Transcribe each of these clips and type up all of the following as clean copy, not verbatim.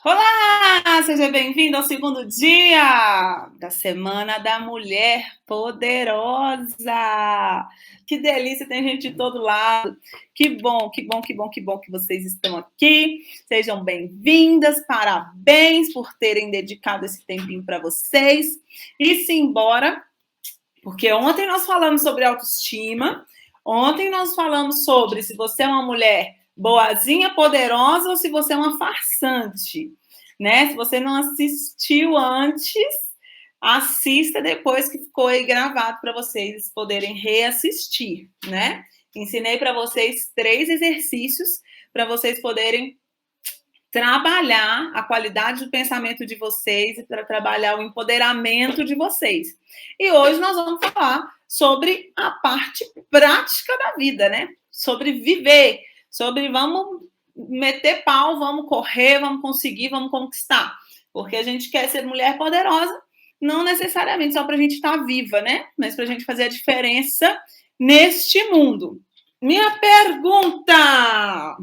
Olá, seja bem-vindo ao segundo dia da Semana da Mulher Poderosa. Que delícia, tem gente de todo lado. Que bom, que bom, que bom, que bom que vocês estão aqui. Sejam bem-vindas, parabéns por terem dedicado esse tempinho para vocês. E simbora, porque ontem nós falamos sobre autoestima, ontem nós falamos sobre se você é uma mulher boazinha, poderosa ou se você é uma farsante, né? Se você não assistiu antes, assista depois que ficou aí gravado para vocês poderem reassistir, né? Ensinei para vocês 3 exercícios para vocês poderem trabalhar a qualidade do pensamento de vocês e para trabalhar o empoderamento de vocês. E hoje nós vamos falar sobre a parte prática da vida, né? Sobre viver, sobre vamos meter pau, vamos correr, vamos conseguir, vamos conquistar. Porque a gente quer ser mulher poderosa, não necessariamente só para a gente estar viva, né? Mas para a gente fazer a diferença neste mundo. Minha pergunta: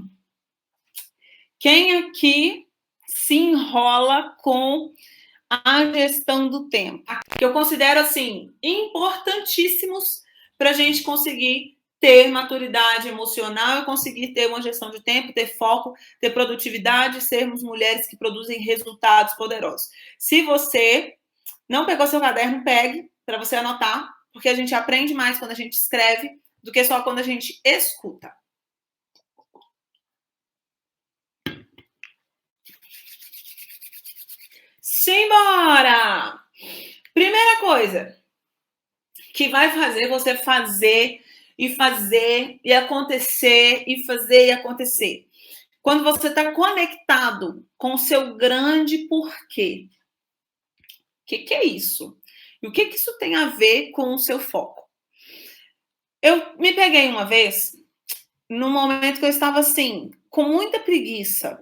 quem aqui se enrola com a gestão do tempo? Que eu considero, assim, importantíssimos para a gente conseguir ter maturidade emocional e conseguir ter uma gestão de tempo, ter foco, ter produtividade, sermos mulheres que produzem resultados poderosos. Se você não pegou seu caderno, pegue para você anotar, porque a gente aprende mais quando a gente escreve do que só quando a gente escuta. Simbora! Primeira coisa que vai fazer você fazer e fazer e acontecer e fazer e acontecer. Quando você está conectado com o seu grande porquê. O que é isso? E o que isso tem a ver com o seu foco? Eu me peguei uma vez, num momento que eu estava assim, com muita preguiça.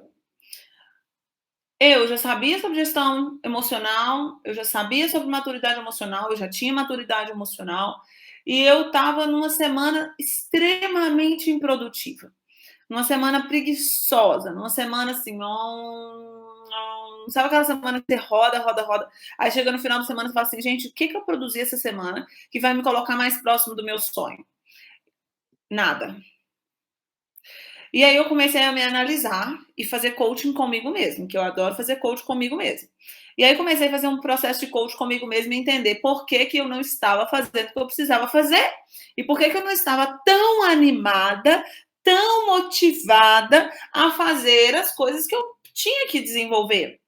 Eu já sabia sobre gestão emocional, eu já sabia sobre maturidade emocional, eu já tinha maturidade emocional, e eu estava numa semana extremamente improdutiva, numa semana preguiçosa, numa semana assim, sabe aquela semana que você roda, roda, roda, aí chega no final da semana e fala assim, gente, o que eu produzi essa semana que vai me colocar mais próximo do meu sonho? Nada. E aí eu comecei a me analisar e fazer coaching comigo mesmo, que eu adoro fazer coaching comigo mesmo. E aí comecei a fazer um processo de coaching comigo mesmo e entender por que eu não estava fazendo o que eu precisava fazer. E por que eu não estava tão animada, tão motivada a fazer as coisas que eu tinha que desenvolver.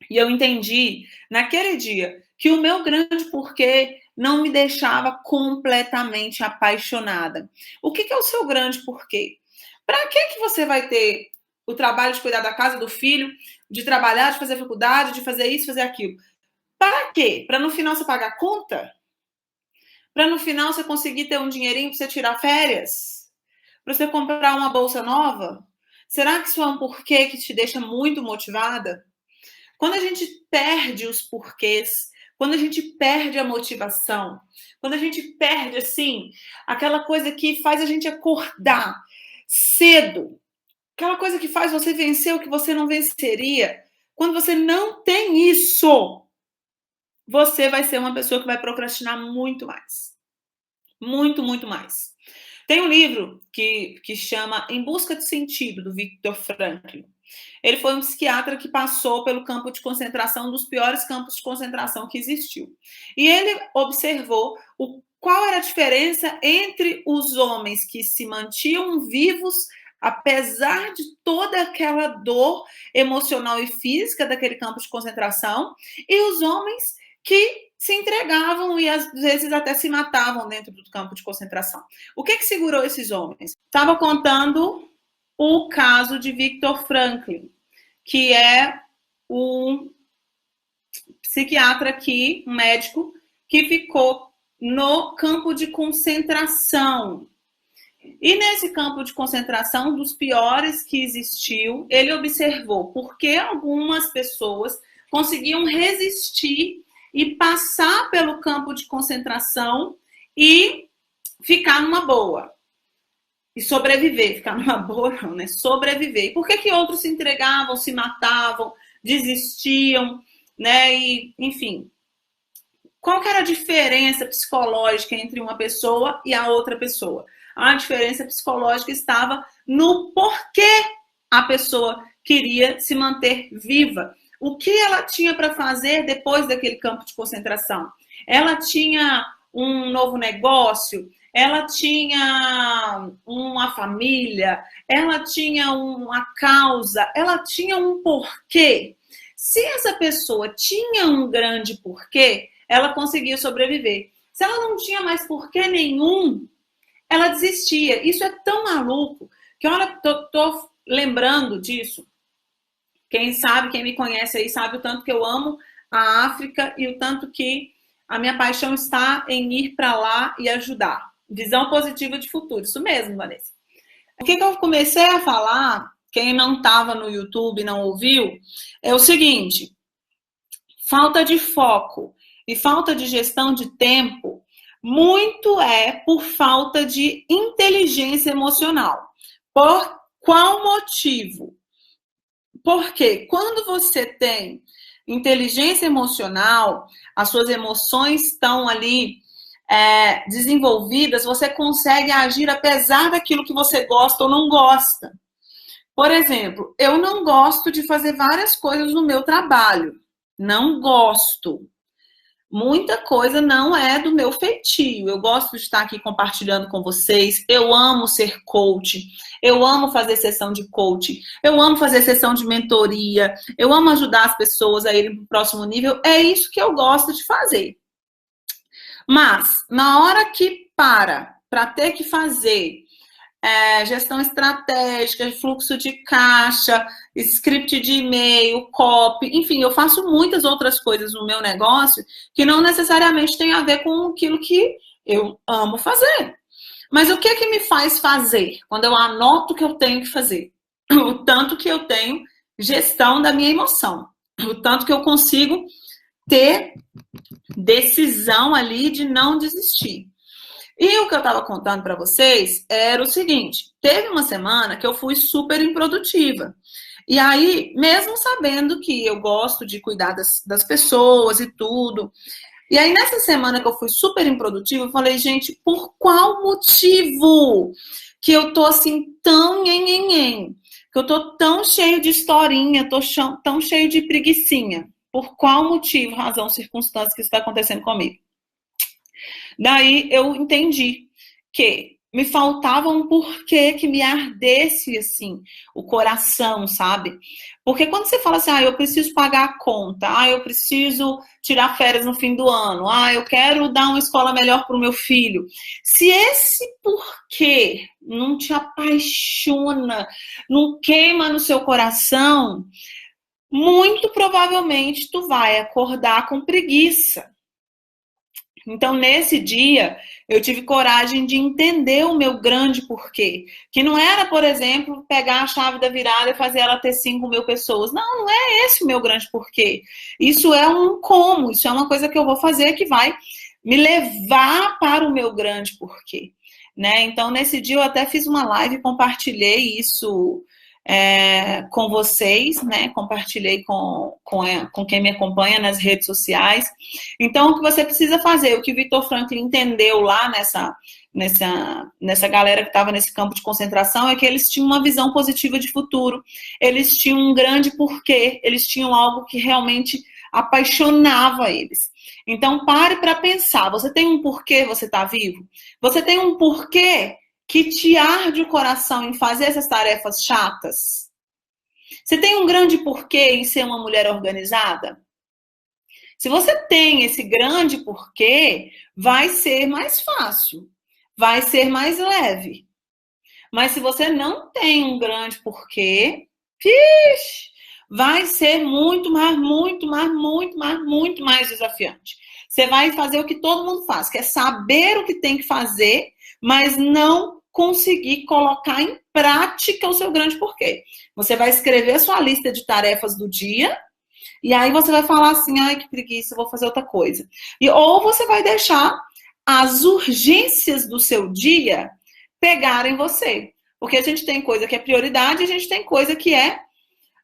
E eu entendi naquele dia que o meu grande porquê não me deixava completamente apaixonada. O que é o seu grande porquê? Para que você vai ter o trabalho de cuidar da casa, do filho, de trabalhar, de fazer faculdade, de fazer isso, fazer aquilo? Para quê? Para no final você pagar a conta? Para no final você conseguir ter um dinheirinho para você tirar férias? Para você comprar uma bolsa nova? Será que isso é um porquê que te deixa muito motivada? Quando a gente perde os porquês, quando a gente perde a motivação, quando a gente perde, assim, aquela coisa que faz a gente acordar cedo, aquela coisa que faz você vencer o que você não venceria, quando você não tem isso, você vai ser uma pessoa que vai procrastinar muito mais. Muito, muito mais. Tem um livro que chama Em Busca de Sentido, do Viktor Frankl. Ele foi um psiquiatra que passou pelo campo de concentração, um dos piores campos de concentração que existiu. E ele observou qual era a diferença entre os homens que se mantinham vivos, apesar de toda aquela dor emocional e física daquele campo de concentração, e os homens que se entregavam e às vezes até se matavam dentro do campo de concentração. O que segurou esses homens? Estava contando o caso de Viktor Frankl, que é um psiquiatra aqui, um médico, que ficou no campo de concentração. E nesse campo de concentração, dos piores que existiu, ele observou por que algumas pessoas conseguiam resistir e passar pelo campo de concentração e ficar numa boa. E sobreviver, ficar numa boa não, né? Sobreviver. E por que outros se entregavam, se matavam, desistiam, né? E, enfim, qual que era a diferença psicológica entre uma pessoa e a outra pessoa? A diferença psicológica estava no porquê a pessoa queria se manter viva. O que ela tinha para fazer depois daquele campo de concentração? Ela tinha um novo negócio, ela tinha uma família, ela tinha uma causa, ela tinha um porquê. Se essa pessoa tinha um grande porquê, ela conseguia sobreviver. Se ela não tinha mais porquê nenhum, ela desistia. Isso é tão maluco que, olha, tô lembrando disso. Quem sabe, quem me conhece aí, sabe o tanto que eu amo a África e o tanto que a minha paixão está em ir para lá e ajudar. Visão positiva de futuro. Isso mesmo, Vanessa. O que eu comecei a falar, quem não estava no YouTube, não ouviu, é o seguinte: falta de foco e falta de gestão de tempo muito é por falta de inteligência emocional. Por qual motivo? Porque quando você tem inteligência emocional, as suas emoções estão ali desenvolvidas, você consegue agir apesar daquilo que você gosta ou não gosta. Por exemplo, eu não gosto de fazer várias coisas no meu trabalho. Não gosto. Muita coisa não é do meu feitio. Eu gosto de estar aqui compartilhando com vocês. Eu amo ser coach. Eu amo fazer sessão de coaching. Eu amo fazer sessão de mentoria. Eu amo ajudar as pessoas a irem para o próximo nível. É isso que eu gosto de fazer. Mas, na hora que para ter que fazer gestão estratégica, fluxo de caixa, script de e-mail, copy, enfim, eu faço muitas outras coisas no meu negócio que não necessariamente tem a ver com aquilo que eu amo fazer. Mas o que me faz fazer? Quando eu anoto o que eu tenho que fazer. O tanto que eu tenho gestão da minha emoção. O tanto que eu consigo ter decisão ali de não desistir. E o que eu estava contando para vocês era o seguinte: teve uma semana que eu fui super improdutiva. E aí, mesmo sabendo que eu gosto de cuidar das pessoas e tudo, e aí nessa semana que eu fui super improdutiva, eu falei, gente, por qual motivo que eu tô assim tão nhenhenhen? Que eu tô tão cheio de historinha, tô tão cheio de preguicinha? Por qual motivo, razão, circunstância que isso está acontecendo comigo? Daí eu entendi que me faltava um porquê que me ardesse, assim, o coração, sabe? Porque quando você fala assim, eu preciso pagar a conta, eu preciso tirar férias no fim do ano, eu quero dar uma escola melhor para o meu filho. Se esse porquê não te apaixona, não queima no seu coração, muito provavelmente tu vai acordar com preguiça. Então, nesse dia, eu tive coragem de entender o meu grande porquê. Que não era, por exemplo, pegar a chave da virada e fazer ela ter 5.000 pessoas. Não é esse o meu grande porquê. Isso é um como, isso é uma coisa que eu vou fazer que vai me levar para o meu grande porquê. Né? Então, nesse dia, eu até fiz uma live e compartilhei isso com vocês, né? Compartilhei com quem me acompanha nas redes sociais. Então, o que você precisa fazer, o que o Viktor Frankl entendeu lá nessa galera que estava nesse campo de concentração, é que eles tinham uma visão positiva de futuro, eles tinham um grande porquê, eles tinham algo que realmente apaixonava eles. Então, pare para pensar, você tem um porquê você está vivo? Você tem um porquê que te arde o coração em fazer essas tarefas chatas? Você tem um grande porquê em ser uma mulher organizada? Se você tem esse grande porquê, vai ser mais fácil, vai ser mais leve. Mas se você não tem um grande porquê, vai ser muito mais desafiante. Você vai fazer o que todo mundo faz, que é saber o que tem que fazer, mas não conseguir colocar em prática o seu grande porquê. Você vai escrever a sua lista de tarefas do dia e aí você vai falar assim, que preguiça, vou fazer outra coisa. Ou você vai deixar as urgências do seu dia pegarem você. Porque a gente tem coisa que é prioridade e a gente tem coisa que é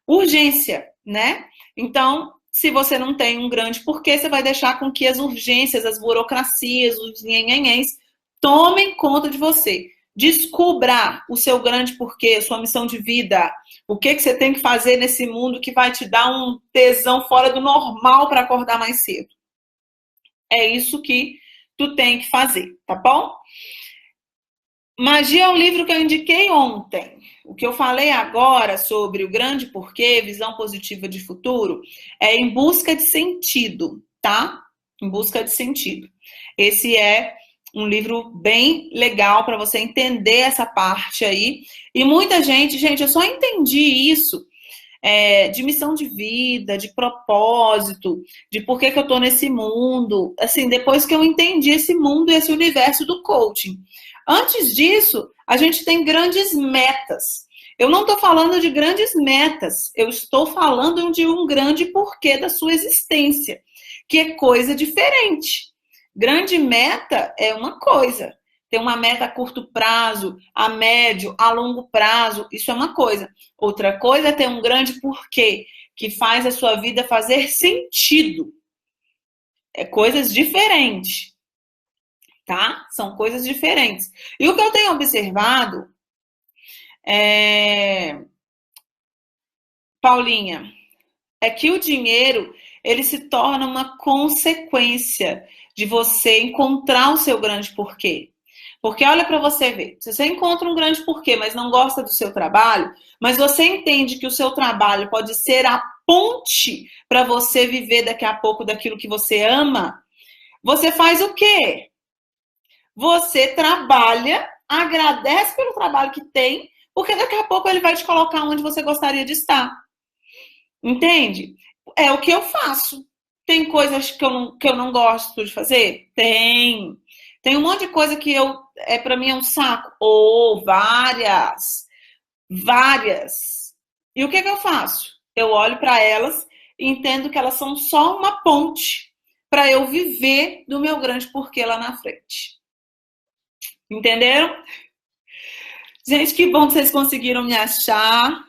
urgência, né? Então, se você não tem um grande porquê, você vai deixar com que as urgências, as burocracias, os nhenhenhens tomem conta de você. Descubra o seu grande porquê, a sua missão de vida. O que você tem que fazer nesse mundo que vai te dar um tesão fora do normal para acordar mais cedo. É isso que tu tem que fazer, tá bom? Magia é um livro que eu indiquei ontem. O que eu falei agora sobre o grande porquê, visão positiva de futuro, é Em Busca de Sentido, tá? Em Busca de Sentido. Esse é um livro bem legal para você entender essa parte aí. E muita gente, eu só entendi isso de missão de vida, de propósito, de por que eu tô nesse mundo, assim, depois que eu entendi esse mundo e esse universo do coaching. Antes disso, a gente tem grandes metas. Eu não estou falando de grandes metas, eu estou falando de um grande porquê da sua existência, que é coisa diferente. Grande meta é uma coisa. Tem uma meta a curto prazo, a médio, a longo prazo, isso é uma coisa. Outra coisa é ter um grande porquê, que faz a sua vida fazer sentido. É coisas diferentes, tá? São coisas diferentes. E o que eu tenho observado Paulinha, é que o dinheiro, ele se torna uma consequência de você encontrar o seu grande porquê. Porque olha para você ver, se você encontra um grande porquê, mas não gosta do seu trabalho, mas você entende que o seu trabalho pode ser a ponte para você viver daqui a pouco daquilo que você ama, você faz o quê? Você trabalha, agradece pelo trabalho que tem, porque daqui a pouco ele vai te colocar onde você gostaria de estar. Entende? É o que eu faço. Tem coisas que eu não gosto de fazer? Tem. Tem um monte de coisa que para mim é um saco. Ou várias. Várias. E o que eu faço? Eu olho para elas e entendo que elas são só uma ponte para eu viver do meu grande porquê lá na frente. Entenderam? Gente, que bom que vocês conseguiram me achar.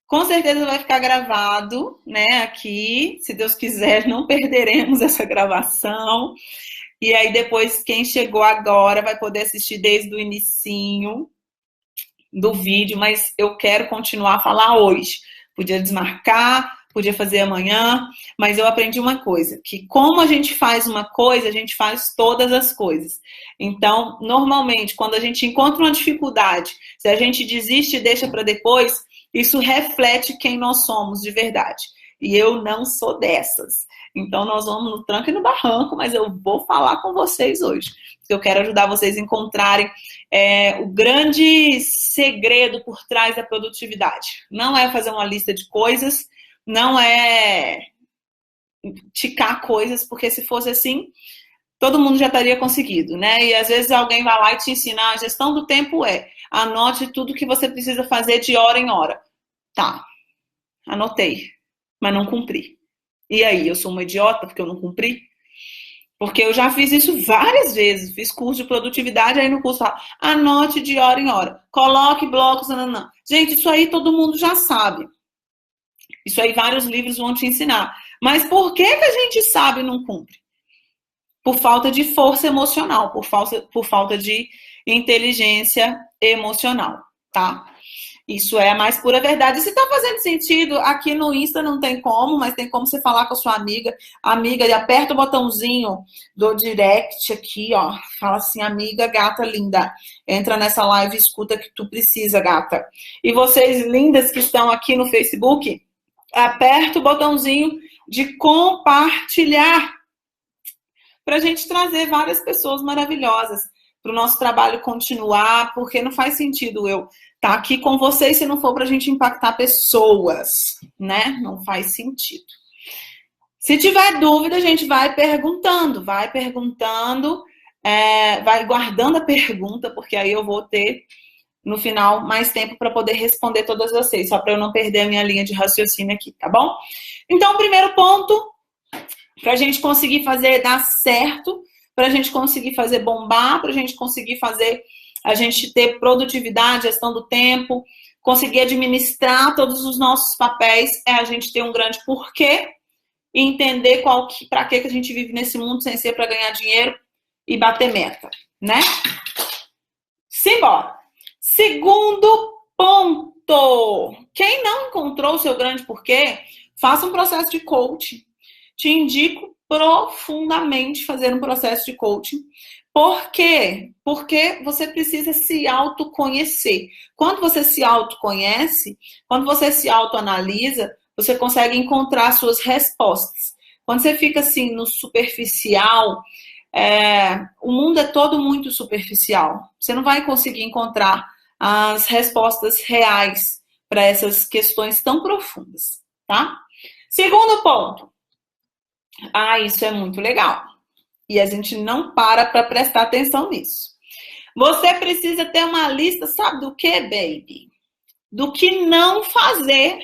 Com certeza vai ficar gravado, né, aqui. Se Deus quiser, não perderemos essa gravação. E aí depois, quem chegou agora vai poder assistir desde o inicinho do vídeo, mas eu quero continuar a falar hoje. Podia desmarcar, podia fazer amanhã, mas eu aprendi uma coisa, que como a gente faz uma coisa, a gente faz todas as coisas. Então, normalmente, quando a gente encontra uma dificuldade, se a gente desiste e deixa para depois, isso reflete quem nós somos de verdade. E eu não sou dessas. Então, nós vamos no tranco e no barranco, mas eu vou falar com vocês hoje. Eu quero ajudar vocês a encontrarem o grande segredo por trás da produtividade. Não é fazer uma lista de coisas, não é ticar coisas, porque se fosse assim, todo mundo já teria conseguido, né? E às vezes alguém vai lá e te ensina, a gestão do tempo anote tudo que você precisa fazer de hora em hora. Tá, anotei, mas não cumpri. E aí, eu sou uma idiota porque eu não cumpri? Porque eu já fiz isso várias vezes, fiz curso de produtividade, aí no curso fala, anote de hora em hora, coloque blocos, não. Gente, isso aí todo mundo já sabe. Isso aí vários livros vão te ensinar. Mas por que a gente sabe e não cumpre? Por falta de força emocional, por falta de inteligência emocional, tá? Isso é a mais pura verdade. Se tá fazendo sentido, aqui no Insta não tem como, mas tem como você falar com a sua amiga. Amiga, aperta o botãozinho do direct aqui, ó. Fala assim, amiga, gata linda. Entra nessa live e escuta que tu precisa, gata. E vocês lindas que estão aqui no Facebook, aperta o botãozinho de compartilhar pra gente trazer várias pessoas maravilhosas para o nosso trabalho continuar, porque não faz sentido eu estar aqui com vocês se não for para a gente impactar pessoas, né? Não faz sentido. Se tiver dúvida, a gente vai perguntando, vai guardando a pergunta, porque aí eu vou ter, no final, mais tempo para poder responder todas vocês, só para eu não perder a minha linha de raciocínio aqui, tá bom? Então, o primeiro ponto, para a gente conseguir fazer dar certo, para a gente conseguir fazer bombar, para a gente conseguir fazer a gente ter produtividade, gestão do tempo, conseguir administrar todos os nossos papéis é a gente ter um grande porquê e entender para que a gente vive nesse mundo sem ser para ganhar dinheiro e bater meta, né? Simbora! Segundo ponto. Quem não encontrou o seu grande porquê, faça um processo de coaching. Te indico profundamente fazer um processo de coaching. Por quê? Porque você precisa se autoconhecer. Quando você se autoconhece, quando você se autoanalisa, você consegue encontrar suas respostas. Quando você fica assim no superficial, o mundo é todo muito superficial. Você não vai conseguir encontrar as respostas reais para essas questões tão profundas, tá? Segundo ponto. Isso é muito legal. E a gente não para prestar atenção nisso. Você precisa ter uma lista, sabe do que, baby? Do que não fazer.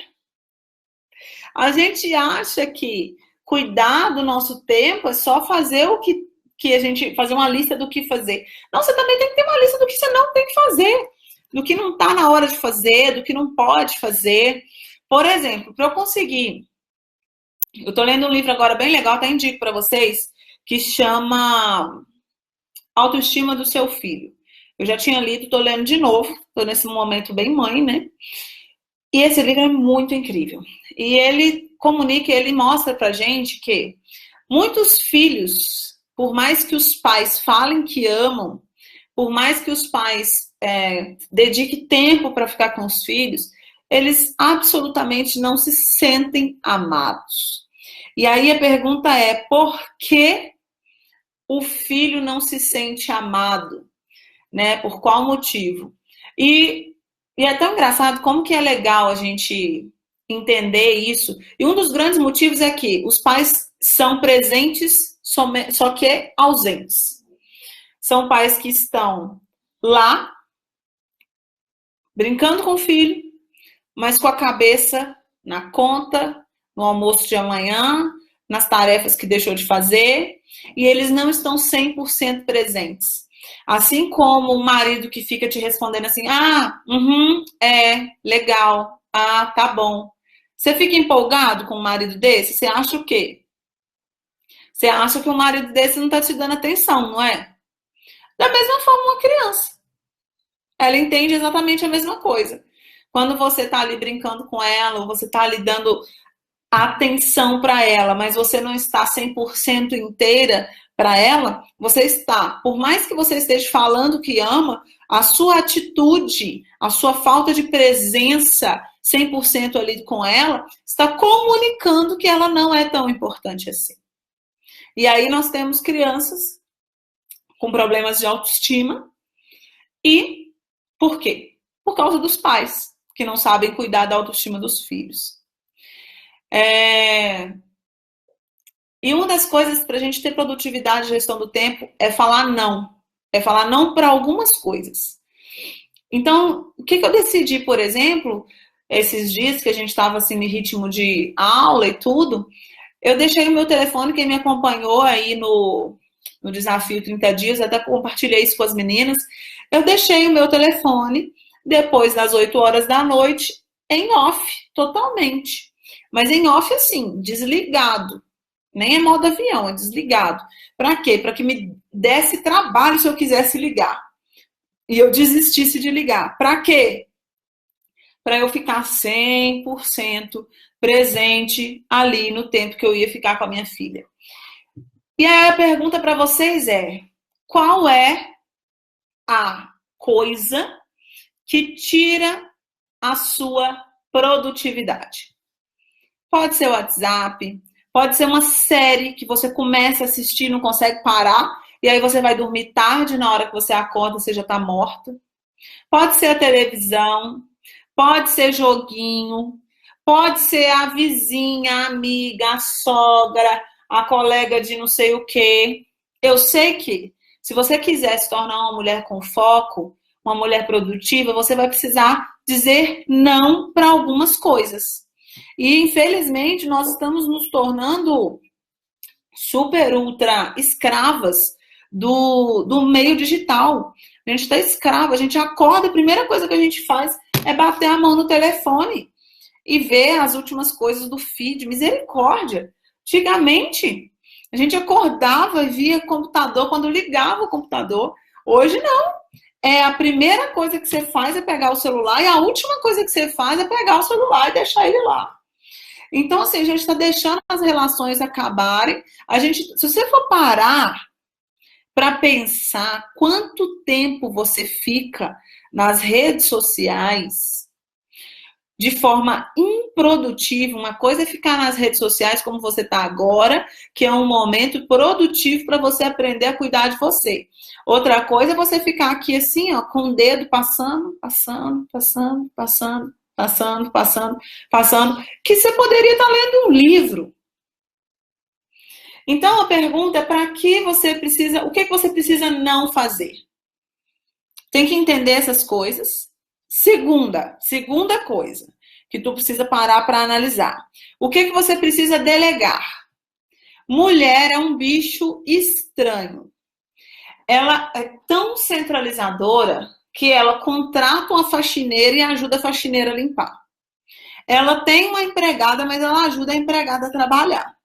A gente acha que cuidar do nosso tempo é só fazer o que a gente... fazer uma lista do que fazer. Não, você também tem que ter uma lista do que você não tem que fazer. Do que não está na hora de fazer, do que não pode fazer. Por exemplo, para eu conseguir... Eu estou lendo um livro agora bem legal, até indico para vocês, que chama Autoestima do Seu Filho. Eu já tinha lido, estou lendo de novo, estou nesse momento bem mãe, né? E esse livro é muito incrível. E ele comunica, ele mostra pra gente que muitos filhos, por mais que os pais falem que amam, por mais que os pais dediquem tempo para ficar com os filhos, eles absolutamente não se sentem amados. E aí a pergunta é, por que o filho não se sente amado? Né? Por qual motivo? E é tão engraçado como que é legal a gente entender isso. E um dos grandes motivos é que os pais são presentes, só que ausentes. São pais que estão lá, brincando com o filho, mas com a cabeça na conta, no almoço de amanhã, nas tarefas que deixou de fazer, e eles não estão 100% presentes. Assim como o marido que fica te respondendo assim, legal, tá bom. Você fica empolgado com um marido desse? Você acha o quê? Você acha que um marido desse não está te dando atenção, não é? Da mesma forma, uma criança. Ela entende exatamente a mesma coisa. Quando você está ali brincando com ela, ou você está ali dando atenção para ela, mas você não está 100% inteira para ela, você está, por mais que você esteja falando que ama, a sua atitude, a sua falta de presença 100% ali com ela, está comunicando que ela não é tão importante assim. E aí nós temos crianças com problemas de autoestima. E por quê? Por causa dos pais, que não sabem cuidar da autoestima dos filhos. E uma das coisas para a gente ter produtividade e gestão do tempo é falar não. É falar não para algumas coisas. Então, o que eu decidi, por exemplo, esses dias que a gente estava assim no ritmo de aula e tudo, eu deixei o meu telefone, quem me acompanhou aí no desafio 30 dias, até compartilhei isso com as meninas, eu deixei o meu telefone depois das 8 horas da noite em off, totalmente. Mas em off, assim, desligado. Nem é modo avião, é desligado. Para quê? Para que me desse trabalho se eu quisesse ligar. E eu desistisse de ligar. Para quê? Para eu ficar 100% presente ali no tempo que eu ia ficar com a minha filha. E aí a pergunta para vocês é: qual é a coisa que tira a sua produtividade? Pode ser o WhatsApp, pode ser uma série que você começa a assistir e não consegue parar, e aí você vai dormir tarde, na hora que você acorda você já está morta. Pode ser a televisão, pode ser joguinho, pode ser a vizinha, a amiga, a sogra, a colega de não sei o quê. Eu sei que se você quiser se tornar uma mulher com foco, uma mulher produtiva, você vai precisar dizer não para algumas coisas. E, infelizmente, nós estamos nos tornando super, ultra escravas do meio digital. A gente está escrava, a gente acorda, a primeira coisa que a gente faz é bater a mão no telefone e ver as últimas coisas do feed. Misericórdia. Antigamente, a gente acordava e via computador quando ligava o computador. Hoje não. É a primeira coisa que você faz é pegar o celular e a última coisa que você faz é pegar o celular e deixar ele lá. Então, assim, a gente está deixando as relações acabarem. Se você for parar para pensar quanto tempo você fica nas redes sociais de forma improdutiva, uma coisa é ficar nas redes sociais como você está agora, que é um momento produtivo para você aprender a cuidar de você. Outra coisa é você ficar aqui assim, ó, com o dedo passando, que você poderia estar lendo um livro. Então a pergunta é para que você precisa, o que você precisa não fazer? Tem que entender essas coisas. Segunda coisa que tu precisa parar para analisar. O que você precisa delegar? Mulher é um bicho estranho. Ela é tão centralizadora que ela contrata uma faxineira e ajuda a faxineira a limpar. Ela tem uma empregada, mas ela ajuda a empregada a trabalhar.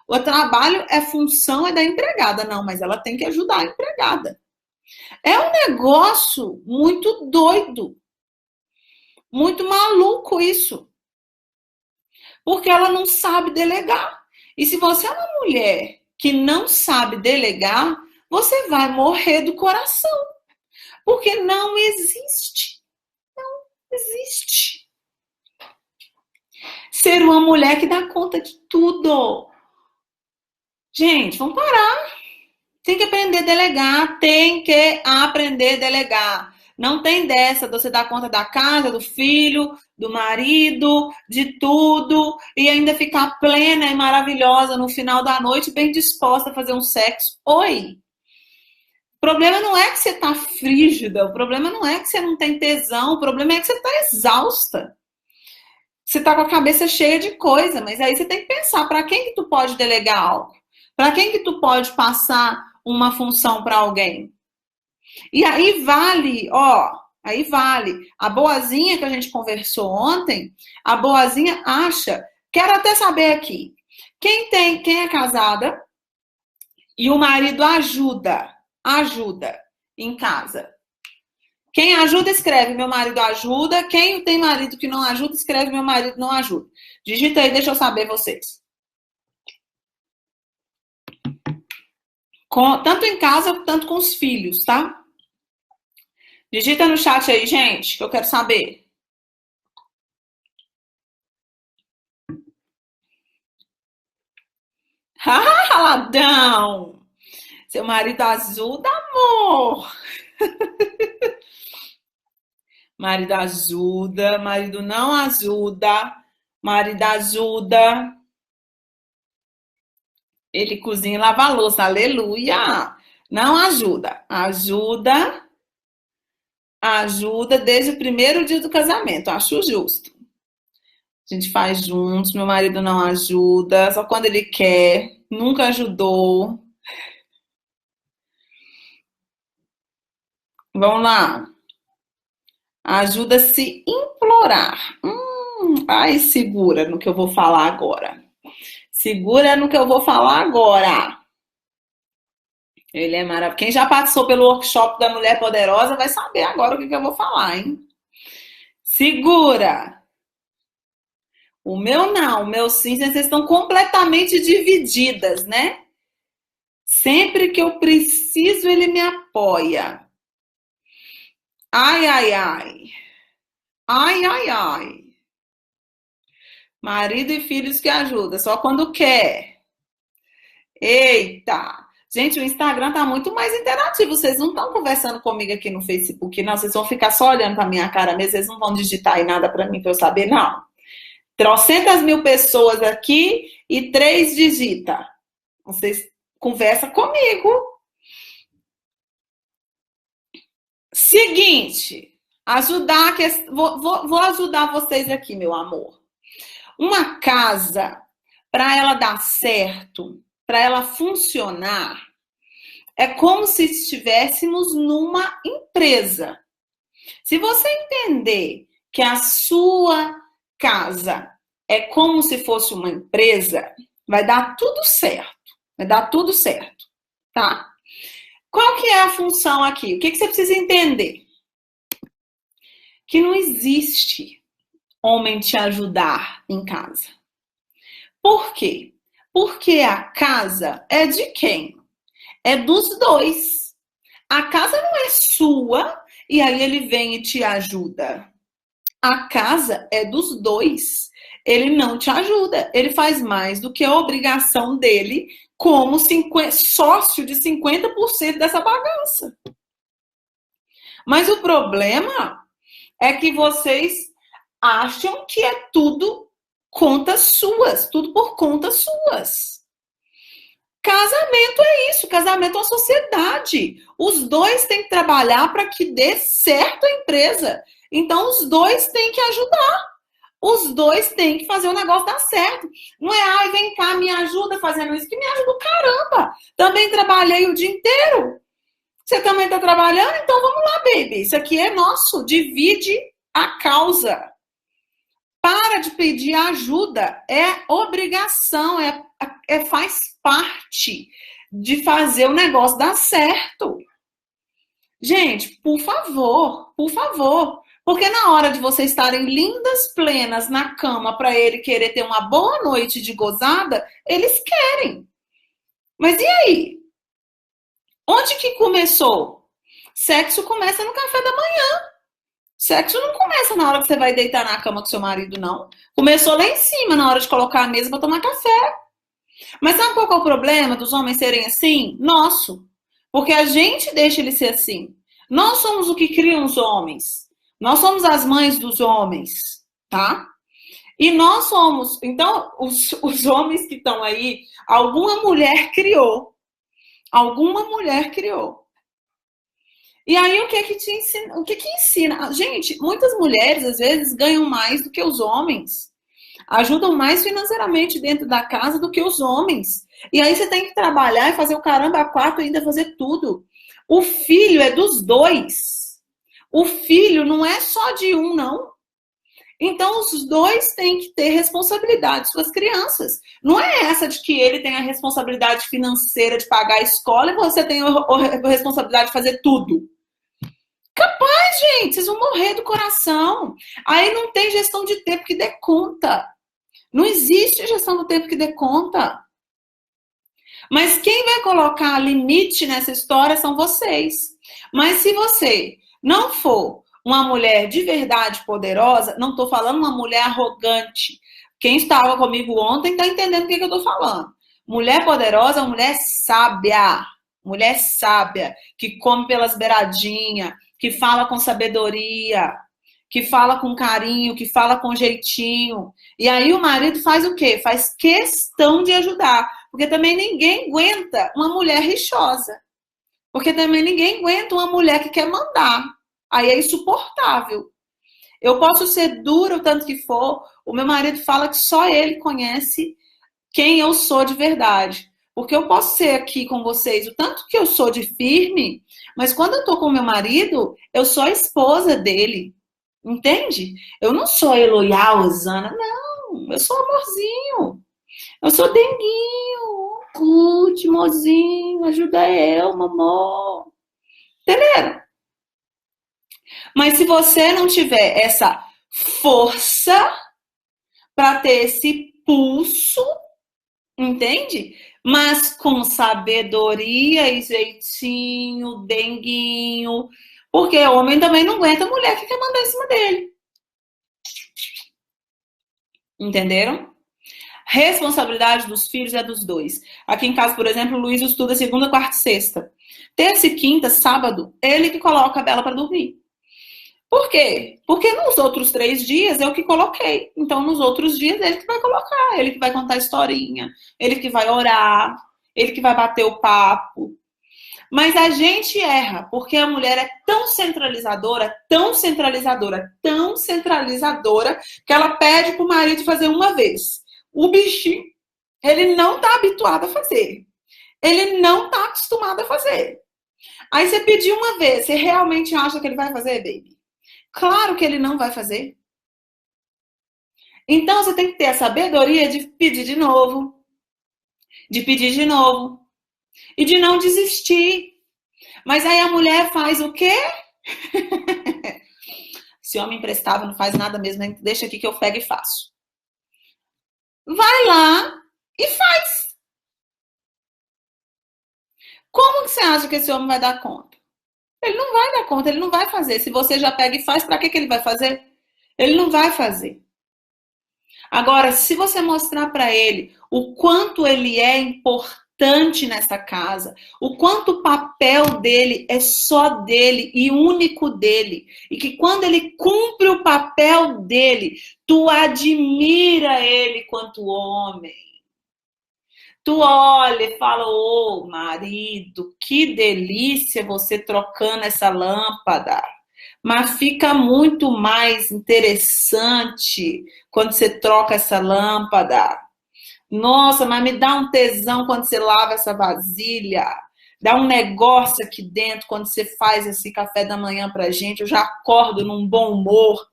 O trabalho é função da empregada, não, mas ela tem que ajudar a empregada. É um negócio muito doido, muito maluco isso. Porque ela não sabe delegar. E se você é uma mulher que não sabe delegar, você vai morrer do coração. Porque não existe. Não existe. Ser uma mulher que dá conta de tudo. Gente, vamos parar. Tem que aprender a delegar. Tem que aprender a delegar. Não tem dessa de você dar conta da casa, do filho, do marido, de tudo, e ainda ficar plena e maravilhosa no final da noite, bem disposta a fazer um sexo. Oi! O problema não é que você tá frígida, o problema não é que você não tem tesão, o problema é que você tá exausta. Você tá com a cabeça cheia de coisa, mas aí você tem que pensar para quem que tu pode delegar algo? Para quem que tu pode passar uma função para alguém? E aí vale, aí vale. A boazinha que a gente conversou ontem, a boazinha acha, quero até saber aqui, quem é casada e o marido ajuda em casa. Quem ajuda, escreve meu marido ajuda. Quem tem marido que não ajuda, escreve meu marido não ajuda. Digita aí, deixa eu saber vocês. Tanto em casa, tanto com os filhos, tá? Digita no chat aí, gente, que eu quero saber. Ah, ladrão! Seu marido ajuda, amor! Marido ajuda, marido não ajuda, marido ajuda. Ele cozinha e lava a louça, aleluia! Não ajuda, ajuda desde o primeiro dia do casamento, acho justo. A gente faz juntos, meu marido não ajuda, só quando ele quer, nunca ajudou. Vamos lá. Ajuda a se implorar. Ai, segura no que eu vou falar agora. Segura no que eu vou falar agora. Ele é maravilhoso. Quem já passou pelo workshop da Mulher Poderosa vai saber agora o que eu vou falar, hein? Segura. O meu não, o meu sim, vocês estão completamente divididas, né? Sempre que eu preciso, ele me apoia. Ai, ai, ai. Ai, ai, ai. Marido e filhos que ajudam, só quando quer. Eita! Gente, o Instagram tá muito mais interativo. Vocês não estão conversando comigo aqui no Facebook, não. Vocês vão ficar só olhando pra minha cara mesmo. Vocês não vão digitar aí nada pra mim pra eu saber, não. 300.000 pessoas aqui e 3 digita. Vocês conversam comigo. Seguinte, vou ajudar vocês aqui, meu amor. Uma casa, para ela dar certo, para ela funcionar, é como se estivéssemos numa empresa. Se você entender que a sua casa é como se fosse uma empresa, vai dar tudo certo. Vai dar tudo certo, tá? Qual que é a função aqui? O que você precisa entender? Que não existe homem te ajudar em casa. Por quê? Porque a casa é de quem? É dos dois. A casa não é sua e aí ele vem e te ajuda. A casa é dos dois. Ele não te ajuda. Ele faz mais do que a obrigação dele como sócio de 50% dessa bagaça. Mas o problema é que vocês acham que é tudo contas suas, tudo por contas suas. Casamento é isso, casamento é uma sociedade. Os dois têm que trabalhar para que dê certo a empresa. Então, os dois têm que ajudar. Os dois têm que fazer o negócio dar certo. Não é, ai, vem cá, me ajuda fazendo isso, que me ajuda o caramba. Também trabalhei o dia inteiro. Você também está trabalhando? Então vamos lá, baby. Isso aqui é nosso. Divide a causa. Para de pedir ajuda. É obrigação, faz parte de fazer o negócio dar certo. Gente, por favor, por favor. Porque na hora de vocês estarem lindas, plenas na cama para ele querer ter uma boa noite de gozada, eles querem. Mas e aí? Onde que começou? Sexo começa no café da manhã. Sexo não começa na hora que você vai deitar na cama com seu marido, não. Começou lá em cima, na hora de colocar a mesa para tomar café. Mas sabe qual é o problema dos homens serem assim? Nosso. Porque a gente deixa ele ser assim. Nós somos o que criam os homens. Nós somos as mães dos homens, tá? E nós somos... Então, os homens que estão aí, alguma mulher criou. Alguma mulher criou. E aí, o que te ensina? O que ensina? Gente, muitas mulheres, às vezes, ganham mais do que os homens. Ajudam mais financeiramente dentro da casa do que os homens. E aí você tem que trabalhar e fazer o caramba a quatro e ainda fazer tudo. O filho é dos dois. O filho não é só de um, não. Então, os dois têm que ter responsabilidade com as crianças. Não é essa de que ele tem a responsabilidade financeira de pagar a escola e você tem a responsabilidade de fazer tudo. Capaz, gente, vocês vão morrer do coração. Aí não tem gestão de tempo que dê conta. Não existe gestão do tempo que dê conta. Mas quem vai colocar limite nessa história são vocês. Mas se você não for uma mulher de verdade poderosa, não estou falando uma mulher arrogante. Quem estava comigo ontem está entendendo o que eu estou falando. Mulher poderosa é uma mulher sábia. Mulher sábia, que come pelas beiradinhas, que fala com sabedoria, que fala com carinho, que fala com jeitinho. E aí o marido faz o quê? Faz questão de ajudar. Porque também ninguém aguenta uma mulher rixosa. Porque também ninguém aguenta uma mulher que quer mandar. Aí é insuportável. Eu posso ser dura o tanto que for. O meu marido fala que só ele conhece quem eu sou de verdade. Porque eu posso ser aqui com vocês o tanto que eu sou de firme, mas quando eu tô com meu marido, eu sou a esposa dele. Entende? Eu não sou a Eloyal, Osana. Não, eu sou amorzinho. Eu sou denguinho. Curte, mozinho. Ajuda eu, mamô. Entenderam? Mas se você não tiver essa força para ter esse pulso, entende? Mas com sabedoria e jeitinho, denguinho. Porque homem também não aguenta mulher que quer mandar em cima dele. Entenderam? Responsabilidade dos filhos é dos dois. Aqui em casa, por exemplo, o Luiz estuda segunda, quarta e sexta. Terça e quinta, sábado, ele que coloca a Bela para dormir. Por quê? Porque nos outros 3 dias eu que coloquei. Então, nos outros dias, ele que vai colocar. Ele que vai contar a historinha. Ele que vai orar. Ele que vai bater o papo. Mas a gente erra, porque a mulher é tão centralizadora, tão centralizadora, tão centralizadora, que ela pede pro marido fazer uma vez. O bichinho, ele não tá habituado a fazer. Ele não tá acostumado a fazer. Aí você pediu uma vez, você realmente acha que ele vai fazer, baby? Claro que ele não vai fazer. Então você tem que ter a sabedoria de pedir de novo, de pedir de novo e de não desistir. Mas aí a mulher faz o quê? Esse homem emprestável não faz nada mesmo, deixa aqui que eu pego e faço. Vai lá e faz. Como que você acha que esse homem vai dar conta? Ele não vai dar conta, ele não vai fazer. Se você já pega e faz, para que ele vai fazer? Ele não vai fazer. Agora, se você mostrar para ele o quanto ele é importante nessa casa, o quanto o papel dele é só dele e único dele, e que quando ele cumpre o papel dele, tu admira ele quanto homem. Tu olha e fala, ô marido, que delícia você trocando essa lâmpada. Mas fica muito mais interessante quando você troca essa lâmpada. Nossa, mas me dá um tesão quando você lava essa vasilha. Dá um negócio aqui dentro quando você faz esse café da manhã pra gente. Eu já acordo num bom humor.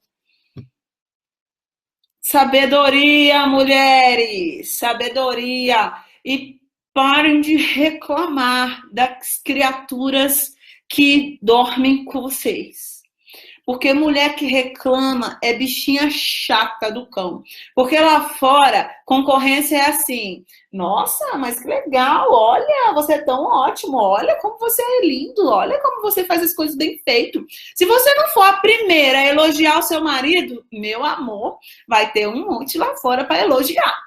Sabedoria, mulheres, sabedoria. E parem de reclamar das criaturas que dormem com vocês. Porque mulher que reclama é bichinha chata do cão. Porque lá fora, concorrência é assim. Nossa, mas que legal. Olha, você é tão ótimo. Olha como você é lindo. Olha como você faz as coisas bem feito. Se você não for a primeira a elogiar o seu marido, meu amor, vai ter um monte lá fora para elogiar.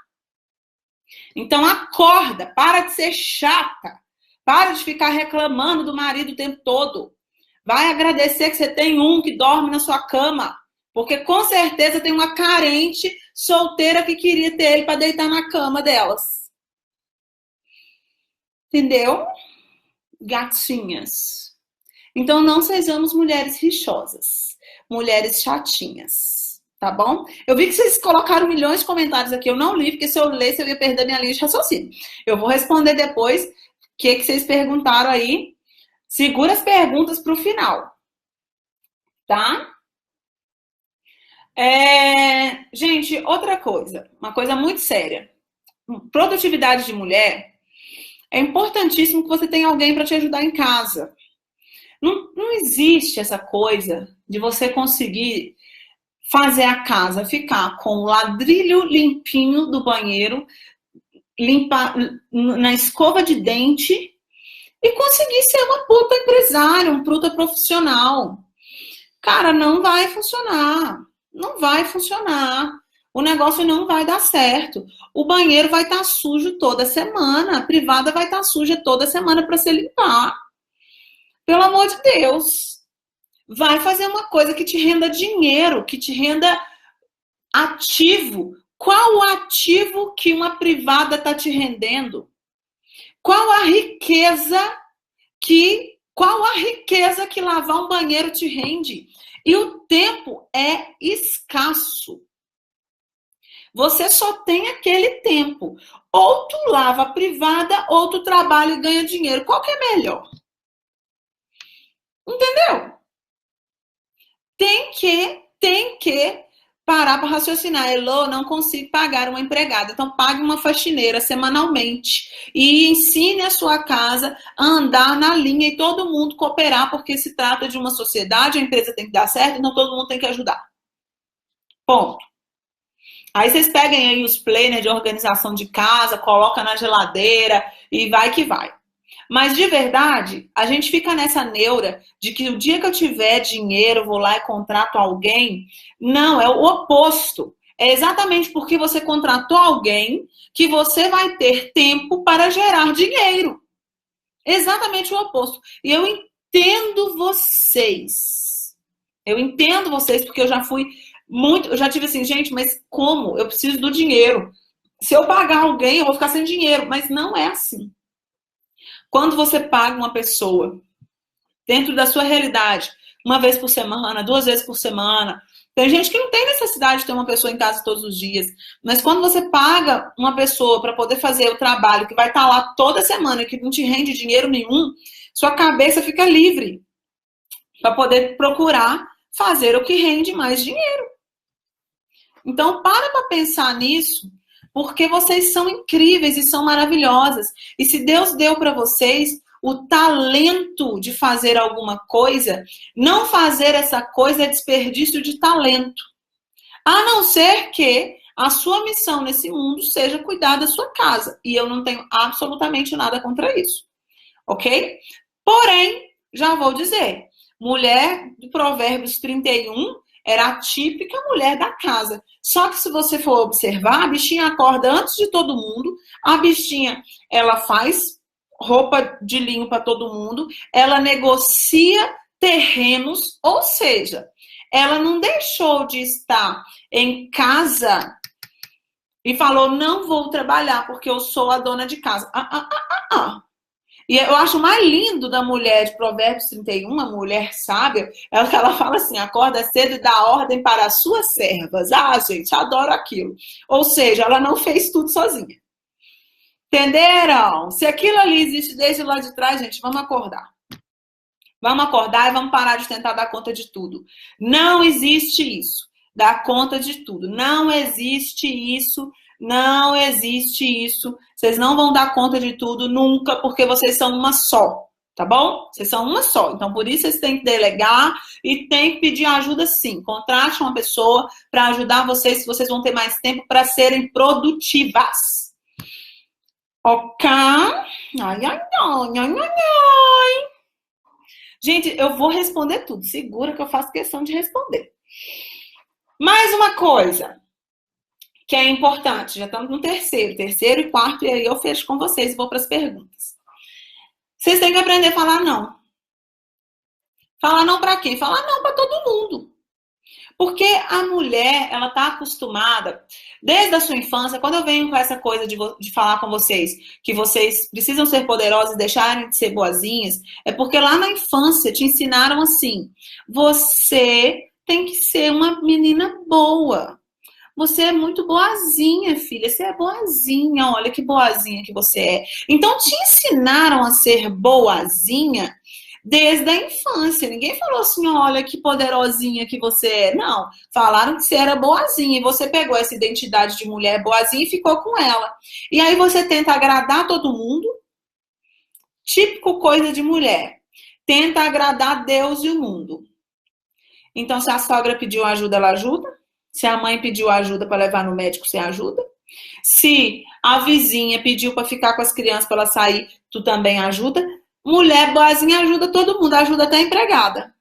Então acorda, para de ser chata. Para de ficar reclamando do marido o tempo todo. Vai agradecer que você tem um que dorme na sua cama. Porque com certeza tem uma carente solteira que queria ter ele para deitar na cama delas. Entendeu? Gatinhas. Então não sejamos mulheres rixosas. Mulheres chatinhas. Tá bom? Eu vi que vocês colocaram milhões de comentários aqui. Eu não li, porque se eu lesse eu ia perder minha linha de raciocínio. Eu vou responder depois o que vocês perguntaram aí. Segura as perguntas para o final, tá? Gente, outra coisa, uma coisa muito séria. Produtividade de mulher, é importantíssimo que você tenha alguém para te ajudar em casa. Não existe essa coisa de você conseguir fazer a casa ficar com o ladrilho limpinho do banheiro, limpar na escova de dente, e conseguir ser uma puta empresária, um puta profissional. Cara, não vai funcionar. Não vai funcionar. O negócio não vai dar certo. O banheiro vai estar sujo toda semana. A privada vai estar suja toda semana para se limpar. Pelo amor de Deus. Vai fazer uma coisa que te renda dinheiro, que te renda ativo. Qual o ativo que uma privada está te rendendo? Qual a riqueza que lavar um banheiro te rende? E o tempo é escasso. Você só tem aquele tempo. Ou tu lava a privada, ou tu trabalha e ganha dinheiro. Qual que é melhor? Entendeu? Tem que parar para raciocinar. Elô, não consigo pagar uma empregada. Então, pague uma faxineira semanalmente. E ensine a sua casa a andar na linha e todo mundo cooperar, porque se trata de uma sociedade, a empresa tem que dar certo, então todo mundo tem que ajudar. Ponto. Aí vocês peguem aí os planners de organização de casa, coloca na geladeira e vai que vai. Mas de verdade, a gente fica nessa neura de que o dia que eu tiver dinheiro, eu vou lá e contrato alguém. Não, é o oposto. É exatamente porque você contratou alguém que você vai ter tempo para gerar dinheiro. Exatamente o oposto. E eu entendo vocês. Eu entendo vocês porque eu já fui muito... Eu já tive assim, gente, mas como? Eu preciso do dinheiro. Se eu pagar alguém, eu vou ficar sem dinheiro. Mas não é assim. Quando você paga uma pessoa dentro da sua realidade, uma vez por semana, 2 vezes por semana, tem gente que não tem necessidade de ter uma pessoa em casa todos os dias, mas quando você paga uma pessoa para poder fazer o trabalho que vai estar lá toda semana e que não te rende dinheiro nenhum, sua cabeça fica livre para poder procurar fazer o que rende mais dinheiro. Então, para pensar nisso, porque vocês são incríveis e são maravilhosas. E se Deus deu para vocês o talento de fazer alguma coisa, não fazer essa coisa é desperdício de talento. A não ser que a sua missão nesse mundo seja cuidar da sua casa. E eu não tenho absolutamente nada contra isso. Ok? Porém, já vou dizer, mulher do Provérbios 31 era a típica mulher da casa. Só que se você for observar, a bichinha acorda antes de todo mundo, a bichinha, ela faz roupa de linho para todo mundo, ela negocia terrenos, ou seja, ela não deixou de estar em casa e falou, não vou trabalhar porque eu sou a dona de casa. E eu acho mais lindo da mulher de Provérbios 31, a mulher sábia, ela fala assim, acorda cedo e dá ordem para as suas servas. Ah, gente, adoro aquilo. Ou seja, ela não fez tudo sozinha. Entenderam? Se aquilo ali existe desde lá de trás, gente, vamos acordar. Vamos acordar e vamos parar de tentar dar conta de tudo. Não existe isso. Dar conta de tudo. Não existe isso. Não existe isso. Vocês não vão dar conta de tudo nunca, porque vocês são uma só. Tá bom? Vocês são uma só. Então, por isso, vocês têm que delegar e têm que pedir ajuda, sim. Contrate uma pessoa para ajudar vocês, se vocês vão ter mais tempo para serem produtivas. Ok? Ai, ai, ai, ai, ai. Gente, eu vou responder tudo. Segura que eu faço questão de responder. Mais uma coisa que é importante. Já estamos no terceiro e quarto, e aí eu fecho com vocês e vou para as perguntas. Vocês têm que aprender a falar não. Falar não para quem? Falar não para todo mundo. Porque a mulher, ela tá acostumada, desde a sua infância, quando eu venho com essa coisa de falar com vocês, que vocês precisam ser poderosas e deixarem de ser boazinhas, é porque lá na infância te ensinaram assim, você tem que ser uma menina boa. Você é muito boazinha, filha. Você é boazinha. Olha que boazinha que você é. Então, te ensinaram a ser boazinha desde a infância. Ninguém falou assim, olha que poderosinha que você é. Não. Falaram que você era boazinha. E você pegou essa identidade de mulher boazinha e ficou com ela. E aí você tenta agradar todo mundo. Típico coisa de mulher. Tenta agradar Deus e o mundo. Então, se a sogra pediu ajuda, ela ajuda. Se a mãe pediu ajuda para levar no médico, você ajuda. Se a vizinha pediu para ficar com as crianças para ela sair, tu também ajuda. Mulher boazinha ajuda todo mundo, ajuda até a empregada.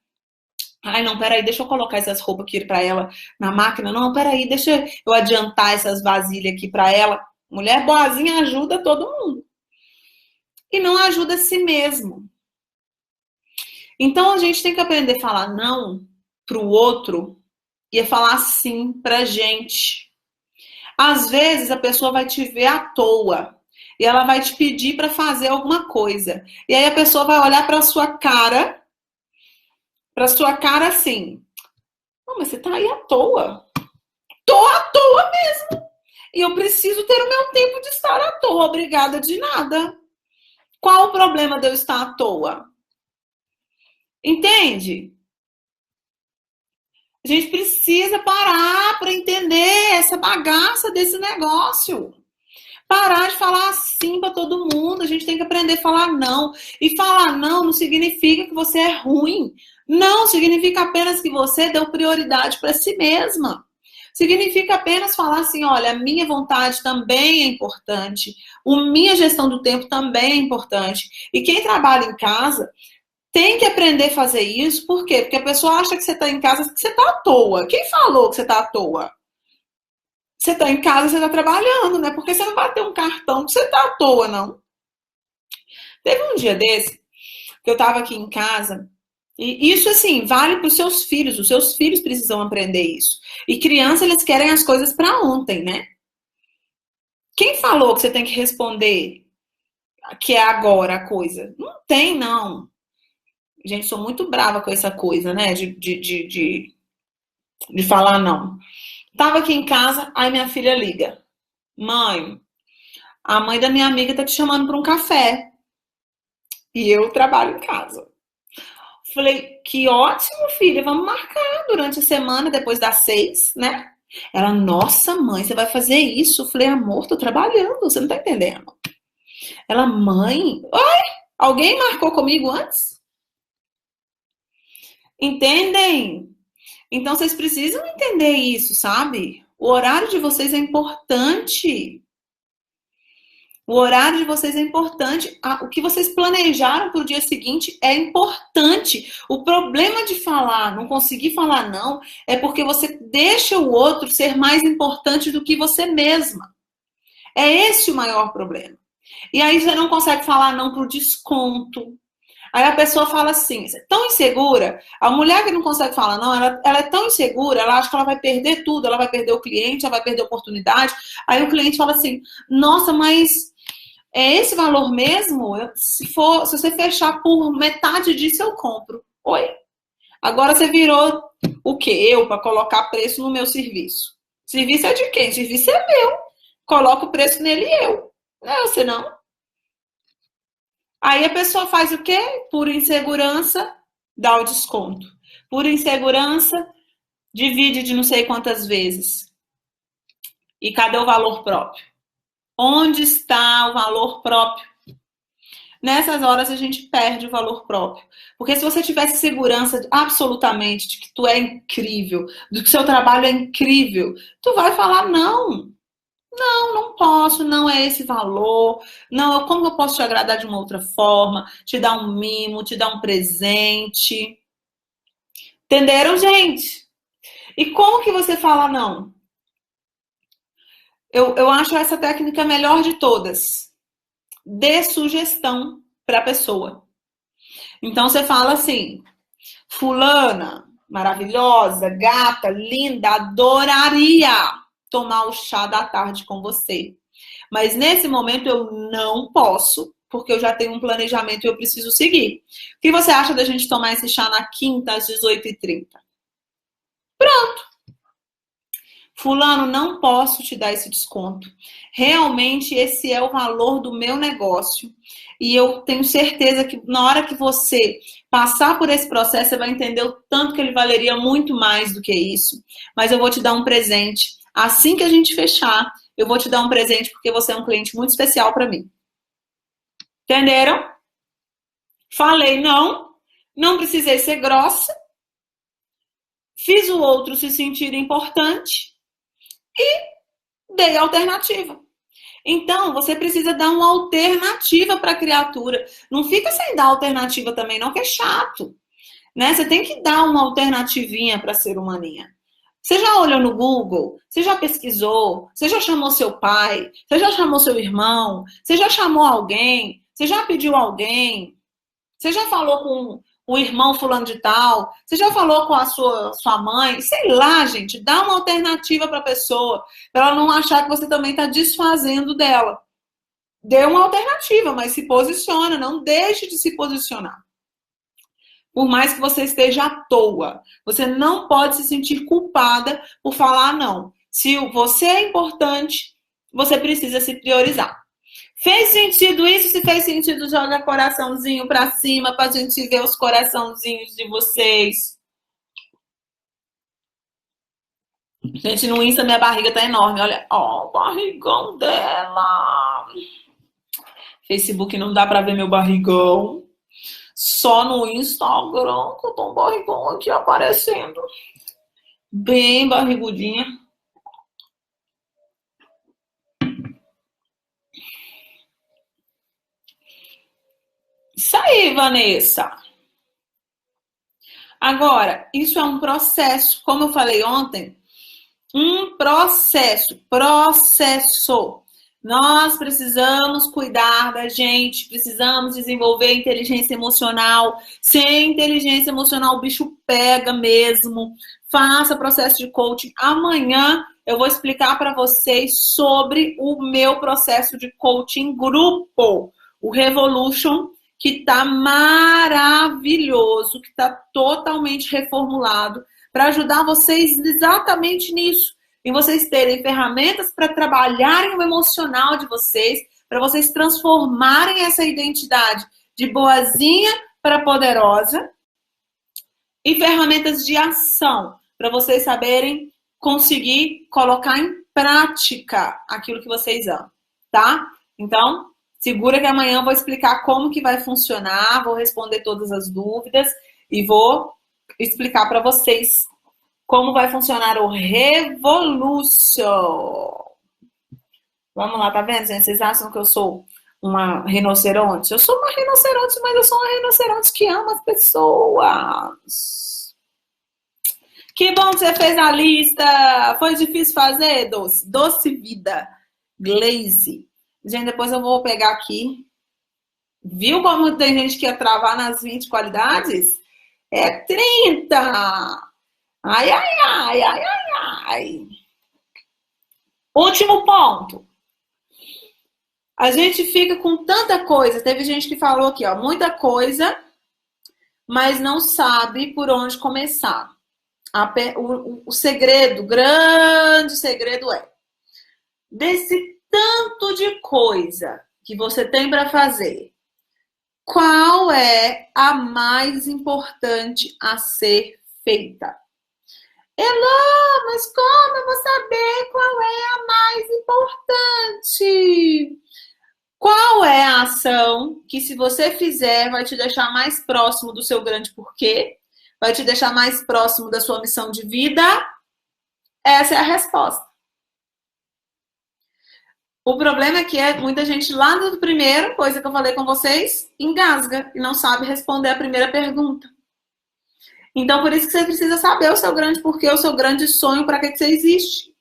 Ai, não, peraí, deixa eu colocar essas roupas aqui para ela na máquina. Não, peraí, deixa eu adiantar essas vasilhas aqui para ela. Mulher boazinha ajuda todo mundo. E não ajuda a si mesmo. Então a gente tem que aprender a falar não pro outro e a falar sim pra gente. Às vezes a pessoa vai te ver à toa e ela vai te pedir para fazer alguma coisa. E aí a pessoa vai olhar para sua cara assim. Não, mas você tá aí à toa. Tô à toa mesmo. E eu preciso ter o meu tempo de estar à toa. Obrigada de nada. Qual o problema de eu estar à toa? Entende? A gente precisa parar para entender essa bagaça desse negócio. Parar de falar sim para todo mundo. A gente tem que aprender a falar não. E falar não significa que você é ruim. Não significa apenas que você deu prioridade para si mesma. Significa apenas falar assim, olha, a minha vontade também é importante. A minha gestão do tempo também é importante. E quem trabalha em casa tem que aprender a fazer isso. Por quê? Porque a pessoa acha que você está em casa, que você está à toa. Quem falou que você está à toa? Você está em casa, você está trabalhando, né? Porque você não vai ter um cartão que você está à toa, não. Teve um dia desse que eu estava aqui em casa, e isso, assim, vale para os seus filhos. Os seus filhos precisam aprender isso. E criança, eles querem as coisas para ontem, né? Quem falou que você tem que responder que é agora a coisa? Não tem, não. Gente, sou muito brava com essa coisa, né? De falar não. Tava aqui em casa, aí minha filha liga. Mãe, a mãe da minha amiga tá te chamando para um café. E eu trabalho em casa. Falei, que ótimo, filha. Vamos marcar durante a semana, depois das 6, né? Ela, nossa, mãe, você vai fazer isso? Eu falei, amor, tô trabalhando, você não tá entendendo. Ela, mãe, oi, alguém marcou comigo antes? Entendem? Então vocês precisam entender isso, sabe? O horário de vocês é importante. O horário de vocês é importante. O que vocês planejaram para o dia seguinte é importante. O problema de falar, não conseguir falar não, é porque você deixa o outro ser mais importante do que você mesma. É esse o maior problema. E aí você não consegue falar não pro desconto. Aí a pessoa fala assim, você é tão insegura, a mulher que não consegue falar não, ela é tão insegura, ela acha que ela vai perder tudo, ela vai perder o cliente, ela vai perder a oportunidade. Aí o cliente fala assim, nossa, mas é esse valor mesmo? Se você fechar por metade disso, eu compro. Oi? Agora você virou o quê? Eu, para colocar preço no meu serviço. Serviço é de quem? Serviço é meu. Coloco o preço nele eu. Não é você não. Aí a pessoa faz o quê? Por insegurança, dá o desconto. Por insegurança, divide de não sei quantas vezes. E cadê o valor próprio? Onde está o valor próprio? Nessas horas a gente perde o valor próprio. Porque se você tivesse segurança absolutamente de que tu é incrível, de que seu trabalho é incrível, tu vai falar não. Não posso, não é esse valor. Não, como eu posso te agradar de uma outra forma? Te dar um mimo, te dar um presente. Entenderam, gente? E como que você fala não? Eu acho essa técnica a melhor de todas. Dê sugestão para a pessoa. Então você fala assim, fulana, maravilhosa, gata, linda, adoraria tomar o chá da tarde com você. Mas nesse momento eu não posso, porque eu já tenho um planejamento e eu preciso seguir. O que você acha da gente tomar esse chá na quinta às 18h30? Pronto. Fulano, não posso te dar esse desconto. Realmente esse é o valor do meu negócio. E eu tenho certeza que na hora que você passar por esse processo, você vai entender o tanto que ele valeria muito mais do que isso. Mas eu vou te dar um presente. Assim que a gente fechar, eu vou te dar um presente porque você é um cliente muito especial para mim. Entenderam? Falei não precisei ser grossa, fiz o outro se sentir importante e dei alternativa. Então, você precisa dar uma alternativa para a criatura. Não fica sem dar alternativa também, não, que é chato. Né? Você tem que dar uma alternativinha para a ser humaninha. Você já olhou no Google? Você já pesquisou? Você já chamou seu pai? Você já chamou seu irmão? Você já chamou alguém? Você já pediu alguém? Você já falou com o irmão fulano de tal? Você já falou com a sua mãe? Sei lá, gente, dá uma alternativa para a pessoa, para ela não achar que você também está desfazendo dela. Dê uma alternativa, mas se posiciona, não deixe de se posicionar. Por mais que você esteja à toa, você não pode se sentir culpada por falar não. Se você é importante, você precisa se priorizar. Fez sentido isso? Se fez sentido, joga coraçãozinho pra cima pra gente ver os coraçãozinhos de vocês. Gente, no Insta minha barriga tá enorme. Olha, ó, o barrigão dela. Facebook não dá pra ver meu barrigão. Só no Instagram que eu tô um barrigão aqui aparecendo. Bem barrigudinha. Isso aí, Vanessa. Agora, isso é um processo. Como eu falei ontem, um processo. Nós precisamos cuidar da gente, precisamos desenvolver inteligência emocional. Sem inteligência emocional, o bicho pega mesmo. Faça processo de coaching. Amanhã eu vou explicar para vocês sobre o meu processo de coaching grupo, o Revolution, que está maravilhoso, que está totalmente reformulado para ajudar vocês exatamente nisso. E vocês terem ferramentas para trabalharem o emocional de vocês, para vocês transformarem essa identidade de boazinha para poderosa, e ferramentas de ação para vocês saberem conseguir colocar em prática aquilo que vocês amam, tá? Então, segura que amanhã eu vou explicar como que vai funcionar, vou responder todas as dúvidas e vou explicar para vocês como vai funcionar o Revolution. Vamos lá, tá vendo, gente? Vocês acham que eu sou uma rinoceronte? Eu sou uma rinoceronte, mas eu sou uma rinoceronte que ama as pessoas. Que bom que você fez a lista. Foi difícil fazer, Doce? Doce Vida. Glaze. Gente, depois eu vou pegar aqui. Viu como tem gente que ia travar nas 20 qualidades? É 30. Ai, ai, ai, ai, ai, ai. Último ponto. A gente fica com tanta coisa. Teve gente que falou aqui, ó, muita coisa, mas não sabe por onde começar. O segredo, o grande segredo é, desse tanto de coisa que você tem para fazer, qual é a mais importante a ser feita? Elô, mas como eu vou saber qual é a mais importante? Qual é a ação que, se você fizer, vai te deixar mais próximo do seu grande porquê? Vai te deixar mais próximo da sua missão de vida? Essa é a resposta. O problema é que muita gente lá no primeiro, coisa que eu falei com vocês, engasga e não sabe responder a primeira pergunta. Então, por isso que você precisa saber o seu grande porquê, o seu grande sonho, para que você existe.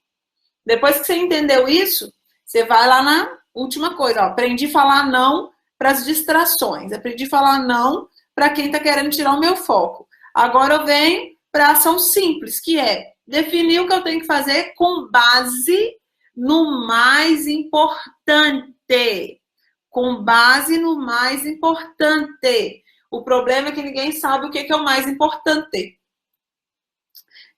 Depois que você entendeu isso, você vai lá na última coisa. Ó, aprendi a falar não para as distrações. Aprendi a falar não para quem está querendo tirar o meu foco. Agora eu venho para a ação simples, que é definir o que eu tenho que fazer com base no mais importante. Com base no mais importante. O problema é que ninguém sabe o que é o mais importante.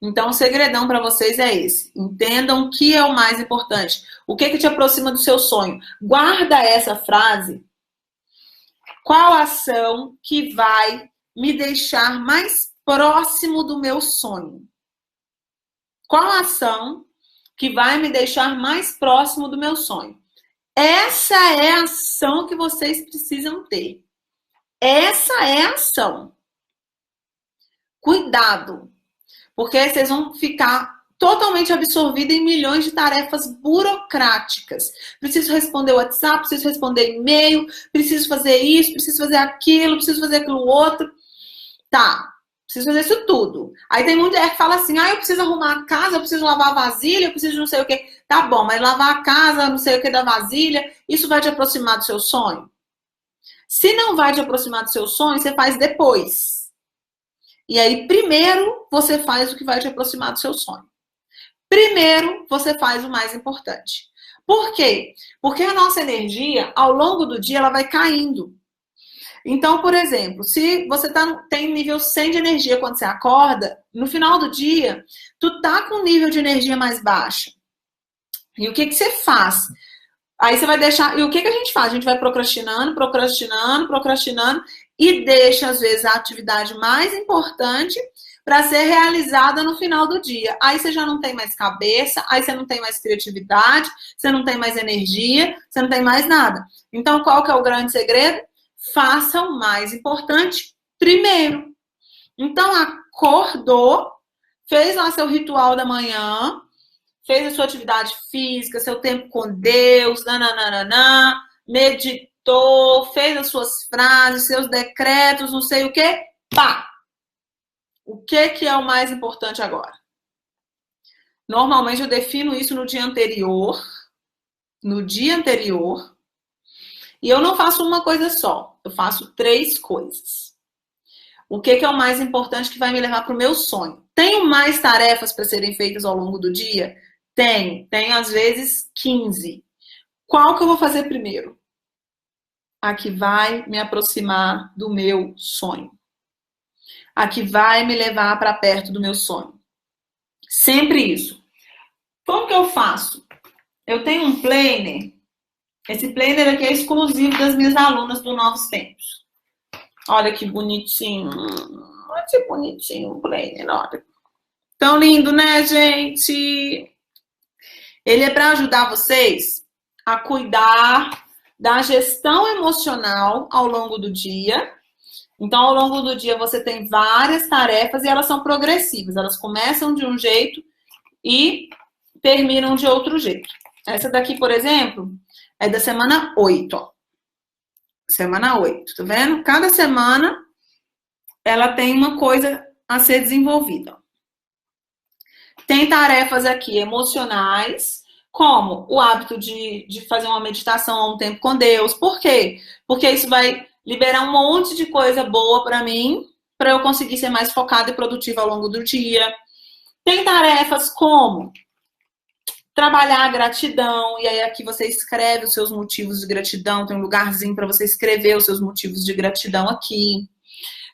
Então, o segredão para vocês é esse. Entendam o que é o mais importante. O que te aproxima do seu sonho. Guarda essa frase. Qual ação que vai me deixar mais próximo do meu sonho? Qual ação que vai me deixar mais próximo do meu sonho? Essa é a ação que vocês precisam ter. Essa é a ação. Cuidado, porque vocês vão ficar totalmente absorvidos em milhões de tarefas burocráticas. Preciso responder o WhatsApp, preciso responder e-mail, preciso fazer isso, preciso fazer aquilo, preciso fazer aquilo outro. Tá, preciso fazer isso tudo. Aí tem mulher que fala assim, eu preciso arrumar a casa, eu preciso lavar a vasilha, eu preciso não sei o que. Tá bom, mas lavar a casa, não sei o que da vasilha, isso vai te aproximar do seu sonho? Se não vai te aproximar do seu sonho, você faz depois. E aí, primeiro, você faz o que vai te aproximar do seu sonho. Primeiro, você faz o mais importante. Por quê? Porque a nossa energia, ao longo do dia, ela vai caindo. Então, por exemplo, se você tem nível 100 de energia quando você acorda, no final do dia, tu tá com um nível de energia mais baixo. E o que você faz? Aí você vai deixar... E o que a gente faz? A gente vai procrastinando e deixa, às vezes, a atividade mais importante para ser realizada no final do dia. Aí você já não tem mais cabeça, aí você não tem mais criatividade, você não tem mais energia, você não tem mais nada. Então, qual que é o grande segredo? Faça o mais importante primeiro. Então, acordou, fez lá seu ritual da manhã, fez a sua atividade física, seu tempo com Deus, nananana, meditou, fez as suas frases, seus decretos, não sei o quê, pá! O que é o mais importante agora? Normalmente eu defino isso no dia anterior, e eu não faço uma coisa só, eu faço 3 coisas. O que é o mais importante que vai me levar para o meu sonho? Tenho mais tarefas para serem feitas ao longo do dia? Tenho às vezes 15. Qual que eu vou fazer primeiro? A que vai me aproximar do meu sonho. A que vai me levar para perto do meu sonho. Sempre isso. Como que eu faço? Eu tenho um planner. Esse planner aqui é exclusivo das minhas alunas do Novos Tempos. Olha que bonitinho. Olha que bonitinho o planner, olha. Tão lindo, né, gente? Ele é para ajudar vocês a cuidar da gestão emocional ao longo do dia. Então, ao longo do dia, você tem várias tarefas e elas são progressivas. Elas começam de um jeito e terminam de outro jeito. Essa daqui, por exemplo, é da semana 8. Ó. Semana 8, tá vendo? Cada semana ela tem uma coisa a ser desenvolvida. Tem tarefas aqui emocionais, como o hábito de fazer uma meditação a um tempo com Deus. Por quê? Porque isso vai liberar um monte de coisa boa para mim, para eu conseguir ser mais focada e produtiva ao longo do dia. Tem tarefas como trabalhar a gratidão, e aí aqui você escreve os seus motivos de gratidão, tem um lugarzinho para você escrever os seus motivos de gratidão aqui.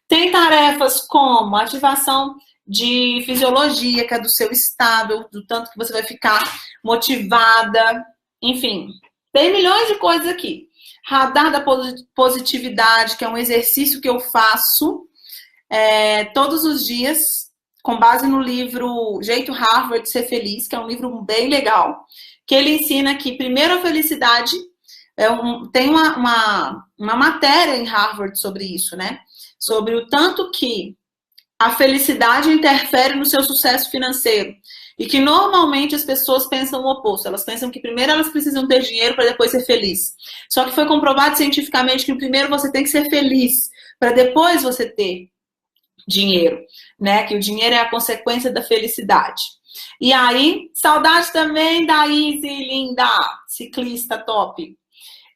Tem tarefas como ativação de fisiologia, que é do seu estado, do tanto que você vai ficar motivada, enfim. Tem milhões de coisas aqui. Radar da positividade, que é um exercício que eu faço todos os dias, com base no livro Jeito Harvard de Ser Feliz, que é um livro bem legal, que ele ensina que, primeiro, a felicidade, tem uma matéria em Harvard sobre isso, né? Sobre o tanto que a felicidade interfere no seu sucesso financeiro. E que normalmente as pessoas pensam o oposto. Elas pensam que primeiro elas precisam ter dinheiro para depois ser feliz. Só que foi comprovado cientificamente que primeiro você tem que ser feliz para depois você ter dinheiro, né? Que o dinheiro é a consequência da felicidade. E aí, saudade também da Izzy, linda, ciclista top.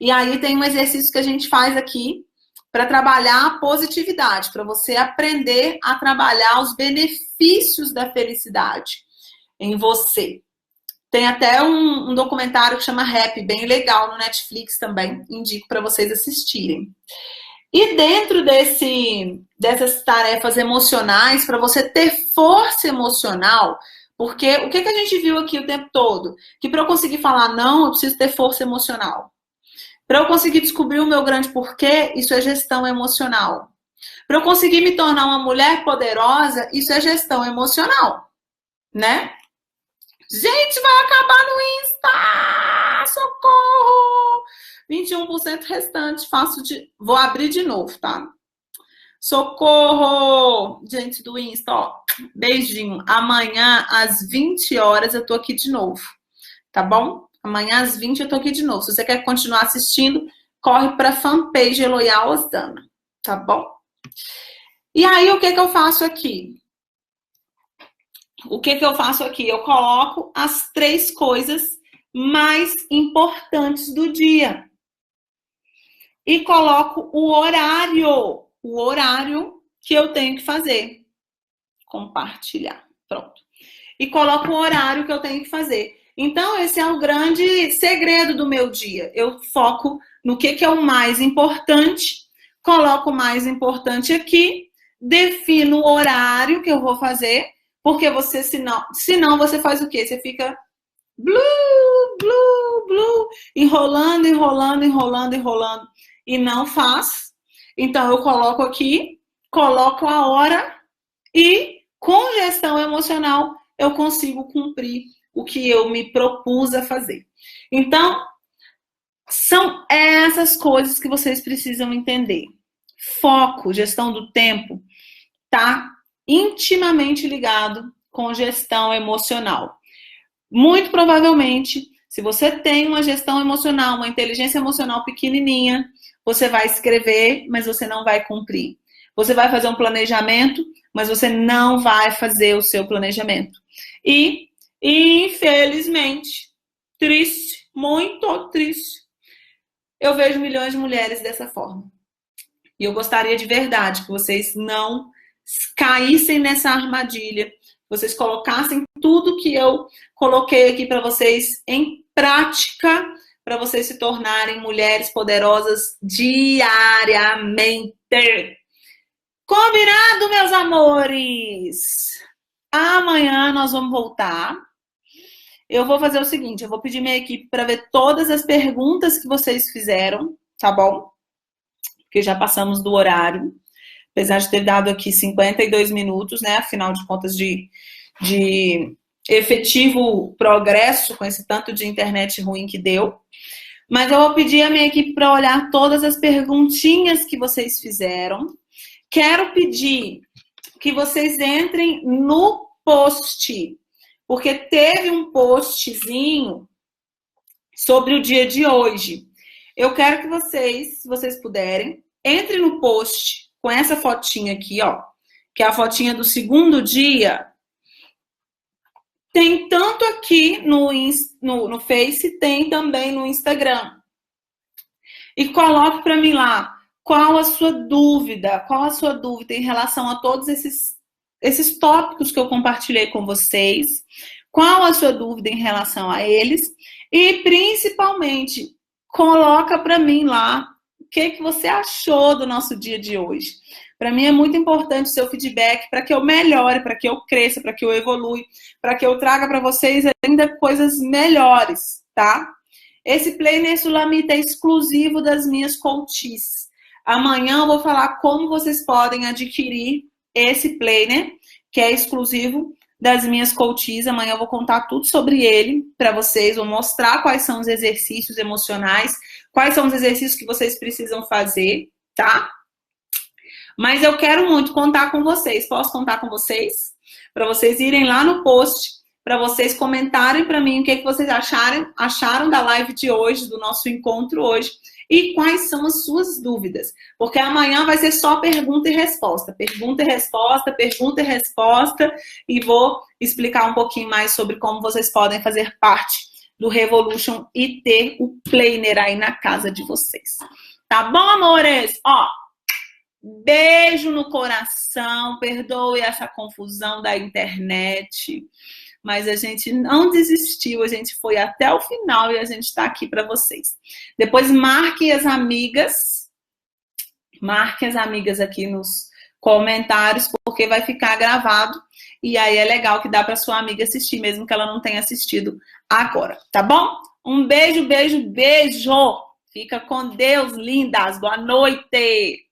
E aí tem um exercício que a gente faz aqui para trabalhar a positividade, para você aprender a trabalhar os benefícios da felicidade em você. Tem até um documentário que chama Happy, bem legal no Netflix também, indico para vocês assistirem. E dentro dessas tarefas emocionais, para você ter força emocional, porque o que a gente viu aqui o tempo todo? Que para eu conseguir falar não, eu preciso ter força emocional. Para eu conseguir descobrir o meu grande porquê, isso é gestão emocional. Para eu conseguir me tornar uma mulher poderosa, isso é gestão emocional, né? Gente, vai acabar no Insta! Socorro! 21% restante, vou abrir de novo, tá? Socorro! Gente do Insta, ó. Beijinho. Amanhã, às 20 horas, eu tô aqui de novo, tá bom? Amanhã às 20 eu tô aqui de novo. Se você quer continuar assistindo, corre para a fanpage Eloial Osdana, tá bom? E aí, o que eu faço aqui? Eu coloco as 3 coisas mais importantes do dia. E coloco o horário que eu tenho que fazer. Compartilhar, pronto. E coloco o horário que eu tenho que fazer. Então, esse é o grande segredo do meu dia. Eu foco no que é o mais importante, coloco o mais importante aqui, defino o horário que eu vou fazer, porque você, senão você faz o quê? Você fica enrolando, e não faz. Então, eu coloco aqui, coloco a hora e, com gestão emocional, eu consigo cumprir o que eu me propus a fazer. Então, são essas coisas que vocês precisam entender. Foco, gestão do tempo, tá intimamente ligado com gestão emocional. Muito provavelmente, se você tem uma gestão emocional, uma inteligência emocional pequenininha, você vai escrever, mas você não vai cumprir. Você vai fazer um planejamento, mas você não vai fazer o seu planejamento. E infelizmente, triste, muito triste, eu vejo milhões de mulheres dessa forma. E eu gostaria de verdade que vocês não caíssem nessa armadilha, vocês colocassem tudo que eu coloquei aqui para vocês em prática, para vocês se tornarem mulheres poderosas diariamente. Combinado, meus amores? Amanhã nós vamos voltar. Eu vou fazer o seguinte, eu vou pedir minha equipe para ver todas as perguntas que vocês fizeram, tá bom? Porque já passamos do horário. Apesar de ter dado aqui 52 minutos, né? Afinal de contas, de de efetivo progresso com esse tanto de internet ruim que deu. Mas eu vou pedir a minha equipe para olhar todas as perguntinhas que vocês fizeram. Quero pedir que vocês entrem no post, porque teve um postzinho sobre o dia de hoje. Eu quero que vocês, se vocês puderem, entrem no post com essa fotinha aqui, ó, que é a fotinha do segundo dia. Tem tanto aqui no Face, tem também no Instagram. E coloque para mim lá qual a sua dúvida em relação a todos esses tópicos que eu compartilhei com vocês. Qual a sua dúvida em relação a eles? E, principalmente, coloca para mim lá o que você achou do nosso dia de hoje. Para mim é muito importante o seu feedback para que eu melhore, para que eu cresça, para que eu evolua, para que eu traga para vocês ainda coisas melhores, tá? Esse Planner Sulamita é exclusivo das minhas coaches. Amanhã eu vou falar como vocês podem adquirir esse Planner, que é exclusivo das minhas coaches. Amanhã eu vou contar tudo sobre ele para vocês, vou mostrar quais são os exercícios emocionais, quais são os exercícios que vocês precisam fazer, tá? Mas eu quero muito contar com vocês. Posso contar com vocês? Para vocês irem lá no post, para vocês comentarem para mim o que vocês acharam da live de hoje, do nosso encontro hoje, e quais são as suas dúvidas. Porque amanhã vai ser só pergunta e resposta. Pergunta e resposta, pergunta e resposta. E vou explicar um pouquinho mais sobre como vocês podem fazer parte do Revolution e ter o Planner aí na casa de vocês. Tá bom, amores? Ó, beijo no coração, perdoe essa confusão da internet, mas a gente não desistiu, a gente foi até o final e a gente está aqui para vocês. Depois marquem as amigas aqui nos comentários, porque vai ficar gravado e aí é legal que dá para sua amiga assistir, mesmo que ela não tenha assistido agora, tá bom? Um beijo, beijo, beijo! Fica com Deus, lindas! Boa noite!